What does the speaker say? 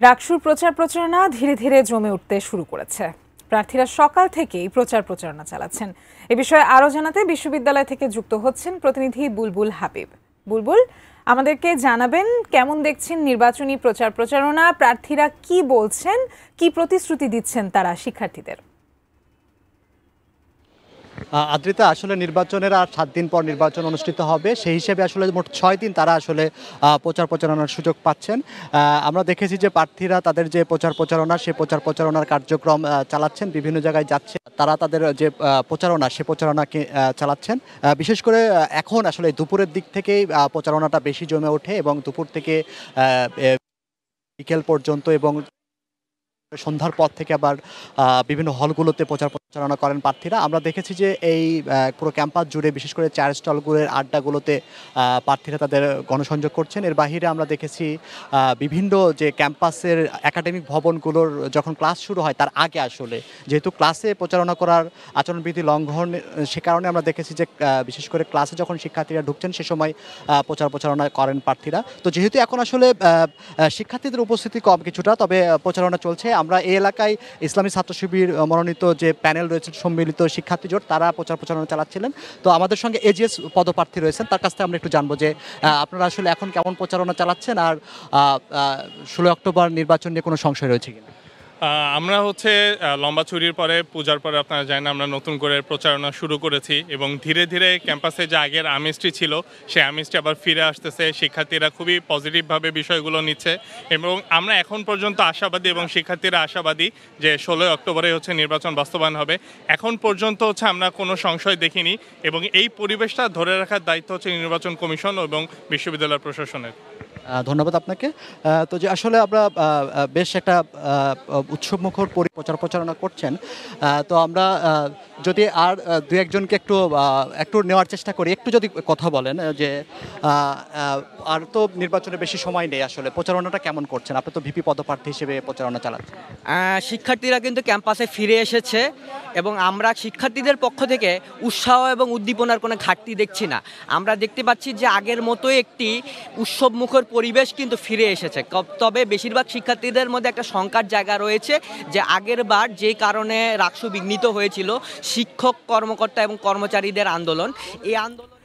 রাকসুর প্রচার প্রচারণা ধীরে ধীরে জমে উঠতে শুরু করেছে। প্রার্থীরা সকাল থেকেই প্রচার প্রচারণা চালাচ্ছেন। এ বিষয়ে আরও জানাতে বিশ্ববিদ্যালয় থেকে যুক্ত হচ্ছেন প্রতিনিধি বুলবুল হাবিব। বুলবুল, আমাদেরকে জানাবেন কেমন দেখছেন নির্বাচনী প্রচার প্রচারণা, প্রার্থীরা কি বলছেন, কি প্রতিশ্রুতি দিচ্ছেন তারা শিক্ষার্থীদের? আদ্রিতা, আসলে নির্বাচনের আর 7 দিন পর নির্বাচন অনুষ্ঠিত হবে, সেই হিসেবে আসলে মোট 6 দিন তারা আসলে প্রচার প্রচারণার সুযোগ পাচ্ছেন। আমরা দেখেছি যে প্রার্থীরা তাদের যে প্রচার প্রচারণা, সেই প্রচার প্রচারণার কার্যক্রম চালাচ্ছেন, বিভিন্ন জায়গায় যাচ্ছে, তারা তাদের যে প্রচারণা, সে প্রচারণাকে চালাচ্ছেন। বিশেষ করে এখন আসলে দুপুরের দিক থেকেই প্রচারণাটা বেশি জমে ওঠে এবং দুপুর থেকে বিকেল পর্যন্ত এবং সন্ধ্যার পর থেকে আবার বিভিন্ন হলগুলোতে প্রচার প্রচারণা করেন প্রার্থীরা। আমরা দেখেছি যে এই পুরো ক্যাম্পাস জুড়ে বিশেষ করে চায়ের স্টলগুলোর আড্ডাগুলোতে প্রার্থীরা তাদের গণসংযোগ করছেন। এর বাহিরে আমরা দেখেছি বিভিন্ন যে ক্যাম্পাসের একাডেমিক ভবনগুলোর যখন ক্লাস শুরু হয় তার আগে আসলে যেহেতু ক্লাসে প্রচারণা করার আচরণবিধি লঙ্ঘন, সে কারণে আমরা দেখেছি যে বিশেষ করে ক্লাসে যখন শিক্ষার্থীরা ঢুকছেন সে সময় প্রচার প্রচারণা করেন প্রার্থীরা। তো যেহেতু এখন আসলে শিক্ষার্থীদের উপস্থিতি কম কিছুটা, তবে প্রচারণা চলছে। আমরা এই এলাকায় ইসলামী ছাত্র শিবির মনোনীত যে প্যানেল রয়েছে সম্মিলিত শিক্ষার্থী জোট, তারা প্রচার প্রচারণা চালাচ্ছিলেন। তো আমাদের সঙ্গে এজিএস পদপ্রার্থী রয়েছেন, তার কাছ থেকে আমরা একটু জানবো যে আপনারা আসলে এখন কেমন প্রচারণা চালাচ্ছেন আর 16 অক্টোবর নির্বাচন নিয়ে কোনো সংশয় রয়েছে কিনা? আমরা লম্বা ছুটির পরে, পূজার পরে আপনারা জানেন আমরা নতুন করে প্রচারণা শুরু করেছি এবং ধীরে ধীরে ক্যাম্পাসে যে আগের আমেজটি ছিল সেই আমেজটি আবার ফিরে আসতেছে। শিক্ষার্থীরা খুবই পজিটিভভাবে বিষয়গুলো নিচ্ছে এবং আমরা এখন পর্যন্ত আশাবাদী এবং শিক্ষার্থীরা আশাবাদী যে 16 অক্টোবরে নির্বাচন বাস্তবায়ন হবে। এখন পর্যন্ত আমরা কোনো সংশয় দেখিনি এবং এই পরিবেশটা ধরে রাখার দায়িত্ব নির্বাচন কমিশন এবং বিশ্ববিদ্যালয় প্রশাসনের। ধন্যবাদ আপনাকে। তো যে আসলে আমরা বেশ একটা উৎসবমুখর প্রচার প্রচারণা করছেন, তো আমরা যদি আর দু একজনকে একটু নেওয়ার চেষ্টা করি, একটু যদি কথা বলেন যে আর তো নির্বাচনে বেশি সময় নেই, আসলে প্রচারণাটা কেমন করছেন? আপনি তো ভিপি পদপ্রার্থী হিসেবে প্রচারণা চালাচ্ছেন। শিক্ষার্থীরা কিন্তু ক্যাম্পাসে ফিরে এসেছে এবং আমরা শিক্ষার্থীদের পক্ষ থেকে উৎসাহ এবং উদ্দীপনার কোনো ঘাটতি দেখছি না। আমরা দেখতে পাচ্ছি যে আগের মতোই একটি উৎসবমুখর পরিবেশ কিন্তু ফিরে এসেছে। তবে বেশিরভাগ শিক্ষার্থীদের মধ্যে একটা শঙ্কার জায়গা রয়েছে যে আগের বার যে কারণে রাকসু বিঘ্নিত হয়েছিল, শিক্ষক, কর্মকর্তা এবং কর্মচারীদের আন্দোলন, এই আন্দোলন